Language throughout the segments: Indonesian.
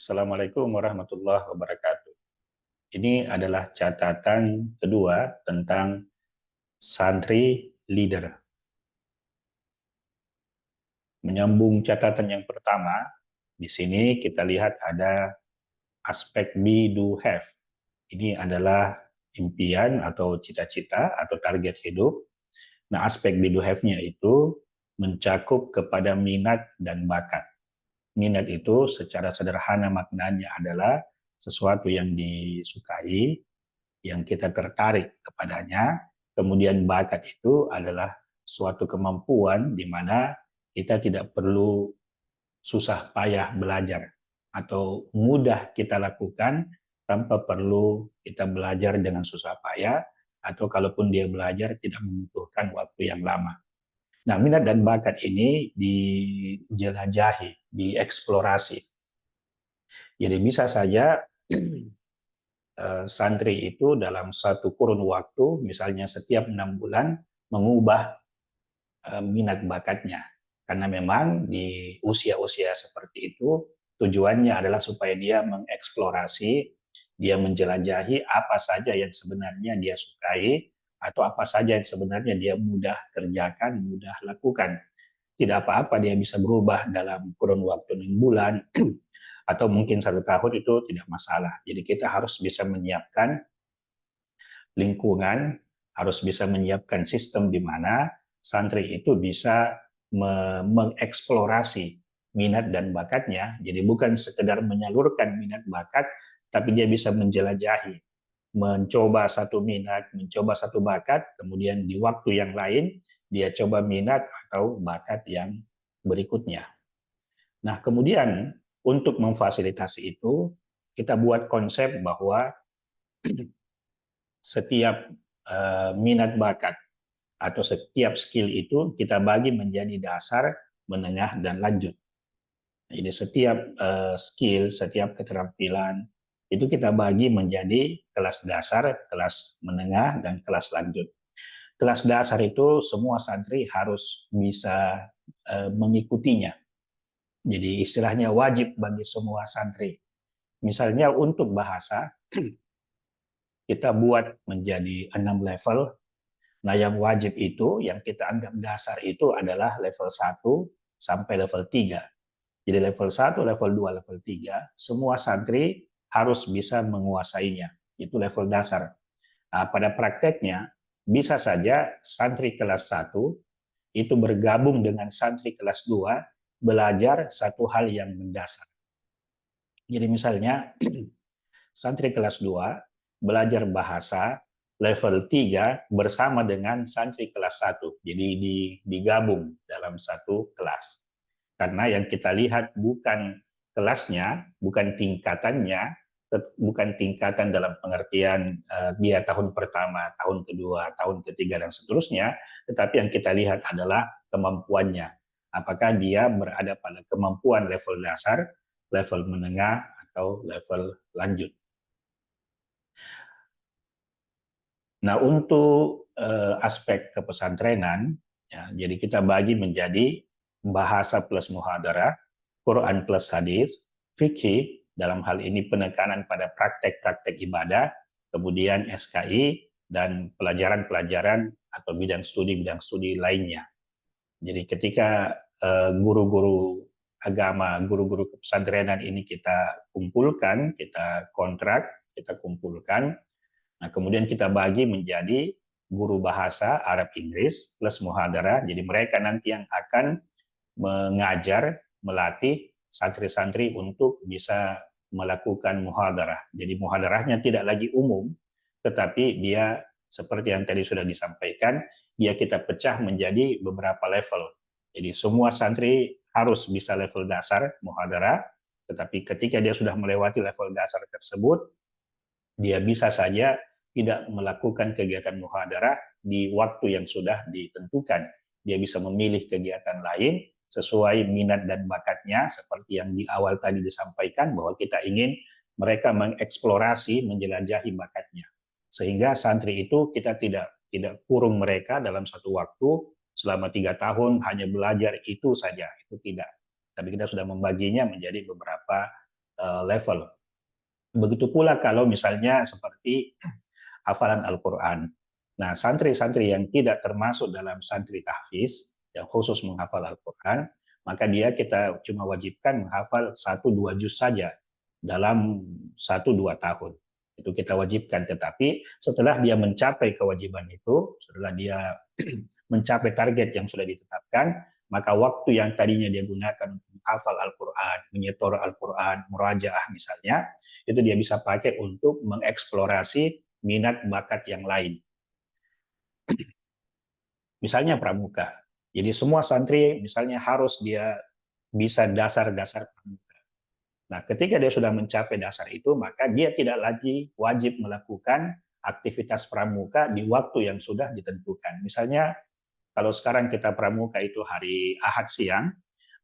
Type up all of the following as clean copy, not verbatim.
Assalamualaikum warahmatullahi wabarakatuh. Ini adalah catatan kedua tentang santri leader. Menyambung catatan yang pertama, di sini kita lihat ada aspek be, do, have. Ini adalah impian atau cita-cita atau target hidup. Nah, aspek be, do, have-nya itu mencakup kepada minat dan bakat. Minat itu secara sederhana maknanya adalah sesuatu yang disukai, yang kita tertarik kepadanya. Kemudian bakat itu adalah suatu kemampuan di mana kita tidak perlu susah payah belajar atau mudah kita lakukan tanpa perlu kita belajar dengan susah payah, atau kalaupun dia belajar tidak membutuhkan waktu yang lama. Nah, minat dan bakat ini dijelajahi, dieksplorasi. Jadi bisa saja santri itu dalam satu kurun waktu, misalnya setiap 6 bulan, mengubah minat bakatnya. Karena memang di usia-usia seperti itu, tujuannya adalah supaya dia mengeksplorasi, dia menjelajahi apa saja yang sebenarnya dia sukai, atau apa saja yang sebenarnya dia mudah kerjakan, mudah lakukan. Tidak apa-apa dia bisa berubah dalam kurun waktu 6 bulan, atau mungkin 1 tahun, itu tidak masalah. Jadi kita harus bisa menyiapkan lingkungan, harus bisa menyiapkan sistem di mana santri itu bisa mengeksplorasi minat dan bakatnya. Jadi bukan sekedar menyalurkan minat bakat, tapi dia bisa menjelajahi, mencoba satu minat, mencoba satu bakat, kemudian di waktu yang lain dia coba minat atau bakat yang berikutnya. Nah, kemudian untuk memfasilitasi itu, kita buat konsep bahwa setiap minat bakat atau setiap skill itu kita bagi menjadi dasar, menengah, dan lanjut. Jadi setiap skill, setiap keterampilan itu kita bagi menjadi kelas dasar, kelas menengah, dan kelas lanjut. Kelas dasar itu semua santri harus bisa mengikutinya. Jadi istilahnya wajib bagi semua santri. Misalnya untuk bahasa, kita buat menjadi 6 level. Nah, yang wajib itu, yang kita anggap dasar itu adalah level 1 sampai level 3. Jadi level 1, level 2, level 3, semua santri harus bisa menguasainya. Itu level dasar. Nah, pada prakteknya, bisa saja santri kelas 1 itu bergabung dengan santri kelas 2 belajar satu hal yang mendasar. Jadi misalnya, santri kelas 2 belajar bahasa level 3 bersama dengan santri kelas 1. Jadi digabung dalam satu kelas. Karena yang kita lihat bukan kelasnya, bukan tingkatannya, bukan tingkatan dalam pengertian dia tahun pertama, tahun kedua, tahun ketiga, dan seterusnya, tetapi yang kita lihat adalah kemampuannya. Apakah dia berada pada kemampuan level dasar, level menengah, atau level lanjut. Nah, untuk aspek kepesantrenan, ya, jadi kita bagi menjadi bahasa plus muhadarah, Quran plus hadis, fikih, dalam hal ini penekanan pada praktek-praktek ibadah, kemudian SKI, dan pelajaran-pelajaran atau bidang studi lainnya. Jadi ketika guru-guru agama, guru-guru kepesantrenan ini kita kumpulkan, kita kontrak, kita kumpulkan. Nah, kemudian kita bagi menjadi guru bahasa Arab Inggris plus muhadarah. Jadi mereka nanti yang akan mengajar, melatih santri-santri untuk bisa melakukan muhadarah. Jadi muhadarahnya tidak lagi umum, tetapi dia seperti yang tadi sudah disampaikan, dia kita pecah menjadi beberapa level. Jadi semua santri harus bisa level dasar muhadarah, tetapi ketika dia sudah melewati level dasar tersebut, dia bisa saja tidak melakukan kegiatan muhadarah di waktu yang sudah ditentukan. Dia bisa memilih kegiatan lain sesuai minat dan bakatnya, seperti yang di awal tadi disampaikan bahwa kita ingin mereka mengeksplorasi, menjelajahi bakatnya. Sehingga santri itu kita tidak kurung mereka dalam satu waktu selama 3 tahun hanya belajar itu saja, itu tidak. Tapi kita sudah membaginya menjadi beberapa level. Begitu pula kalau misalnya seperti hafalan Al-Quran. Nah, santri-santri yang tidak termasuk dalam santri tahfiz, yang khusus menghafal Al-Quran, maka kita cuma wajibkan menghafal 1-2 juz saja dalam 1-2 tahun. Itu kita wajibkan, tetapi setelah dia mencapai kewajiban itu, setelah dia mencapai target yang sudah ditetapkan, maka waktu yang tadinya dia gunakan untuk menghafal Al-Quran, menyetor Al-Quran, murajaah misalnya, itu dia bisa pakai untuk mengeksplorasi minat bakat yang lain. Misalnya pramuka. Jadi semua santri misalnya harus dia bisa dasar-dasar pramuka. Nah, ketika dia sudah mencapai dasar itu, maka dia tidak lagi wajib melakukan aktivitas pramuka di waktu yang sudah ditentukan. Misalnya, kalau sekarang kita pramuka itu hari Ahad siang,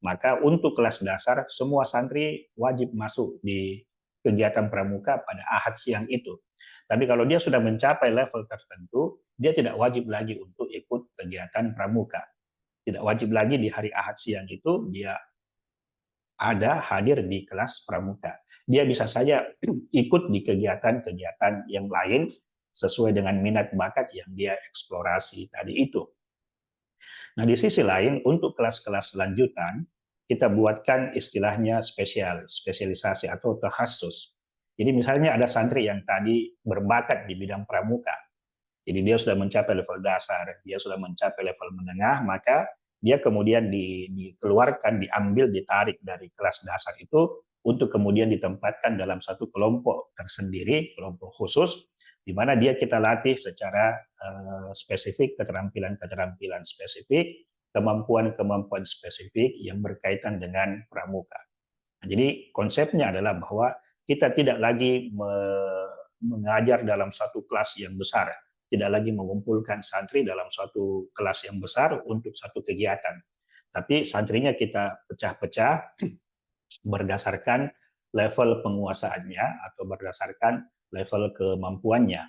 maka untuk kelas dasar, semua santri wajib masuk di kegiatan pramuka pada Ahad siang itu. Tapi kalau dia sudah mencapai level tertentu, dia tidak wajib lagi untuk ikut kegiatan pramuka. Tidak wajib lagi di hari Ahad siang itu dia ada hadir di kelas pramuka. Dia bisa saja ikut di kegiatan-kegiatan yang lain sesuai dengan minat bakat yang dia eksplorasi tadi itu. Nah, di sisi lain, untuk kelas-kelas lanjutan, kita buatkan istilahnya spesialisasi atau takhasus. Jadi misalnya ada santri yang tadi berbakat di bidang pramuka. Jadi dia sudah mencapai level dasar, dia sudah mencapai level menengah, maka dia kemudian dikeluarkan, diambil, ditarik dari kelas dasar itu untuk kemudian ditempatkan dalam satu kelompok tersendiri, kelompok khusus, di mana dia kita latih secara spesifik, keterampilan-keterampilan spesifik, kemampuan-kemampuan spesifik yang berkaitan dengan pramuka. Nah, jadi konsepnya adalah bahwa kita tidak lagi mengajar dalam satu kelas yang besar, tidak lagi mengumpulkan santri dalam suatu kelas yang besar untuk satu kegiatan. Tapi santrinya kita pecah-pecah berdasarkan level penguasaannya atau berdasarkan level kemampuannya.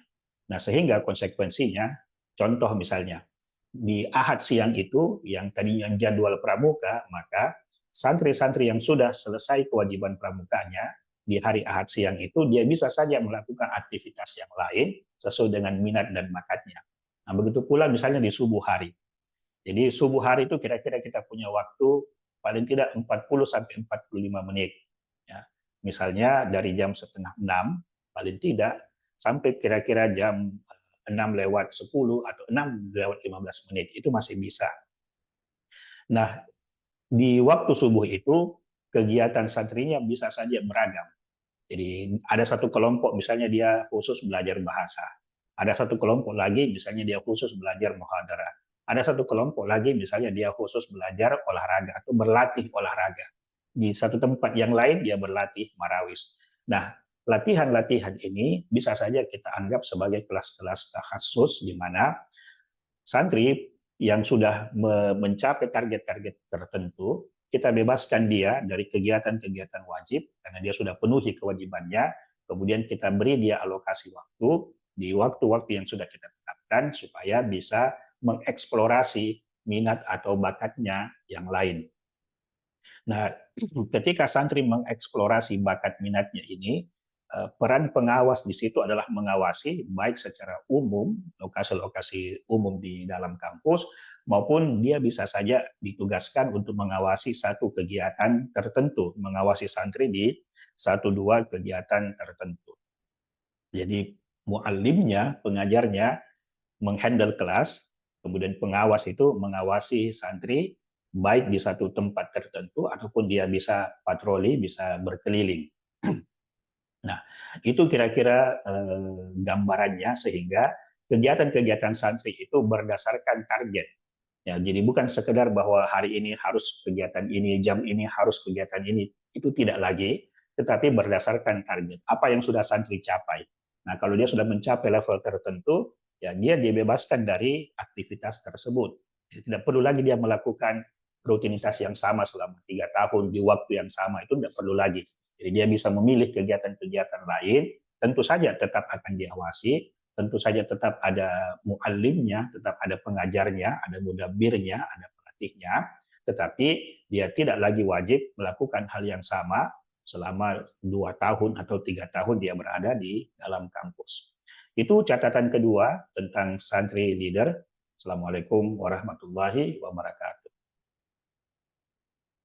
Nah, sehingga konsekuensinya, contoh misalnya, di Ahad siang itu, yang tadinya jadwal pramuka, maka santri-santri yang sudah selesai kewajiban pramukanya, di hari Ahad siang itu dia bisa saja melakukan aktivitas yang lain sesuai dengan minat dan bakatnya. Nah, begitu pula misalnya di subuh hari. Jadi subuh hari itu kira-kira kita punya waktu paling tidak 40 sampai 45 menit. Ya. Misalnya dari jam setengah 6 paling tidak sampai kira-kira jam 6 lewat 10 atau 6 lewat 15 menit itu masih bisa. Nah, di waktu subuh itu kegiatan santrinya bisa saja beragam. Jadi ada satu kelompok misalnya dia khusus belajar bahasa. Ada satu kelompok lagi misalnya dia khusus belajar muhadarah. Ada satu kelompok lagi misalnya dia khusus belajar olahraga atau berlatih olahraga. Di satu tempat yang lain dia berlatih marawis. Nah, latihan-latihan ini bisa saja kita anggap sebagai kelas-kelas takhasus di mana santri yang sudah mencapai target-target tertentu, kita bebaskan dia dari kegiatan-kegiatan wajib karena dia sudah penuhi kewajibannya, kemudian kita beri dia alokasi waktu di waktu-waktu yang sudah kita tetapkan supaya bisa mengeksplorasi minat atau bakatnya yang lain. Nah, ketika santri mengeksplorasi bakat minatnya ini, peran pengawas di situ adalah mengawasi baik secara umum, lokasi-lokasi umum di dalam kampus, maupun dia bisa saja ditugaskan untuk mengawasi satu kegiatan tertentu, mengawasi santri di 1-2 kegiatan tertentu. Jadi muallimnya, pengajarnya menghandle kelas, kemudian pengawas itu mengawasi santri baik di satu tempat tertentu ataupun dia bisa patroli, bisa berkeliling. Nah, itu kira-kira gambarannya sehingga kegiatan-kegiatan santri itu berdasarkan target. Ya, jadi bukan sekedar bahwa hari ini harus kegiatan ini, jam ini harus kegiatan ini. Itu tidak lagi, tetapi berdasarkan target. Apa yang sudah santri capai. Nah, kalau dia sudah mencapai level tertentu, ya dia dibebaskan dari aktivitas tersebut. Jadi, tidak perlu lagi dia melakukan rutinitas yang sama selama 3 tahun di waktu yang sama. Itu tidak perlu lagi. Jadi dia bisa memilih kegiatan-kegiatan lain, tentu saja tetap akan diawasi, tentu saja tetap ada muallimnya, tetap ada pengajarnya, ada mudabbirnya, ada pelatihnya, tetapi dia tidak lagi wajib melakukan hal yang sama selama 2 tahun atau 3 tahun dia berada di dalam kampus. Itu catatan kedua tentang santri leader. Assalamualaikum warahmatullahi wabarakatuh.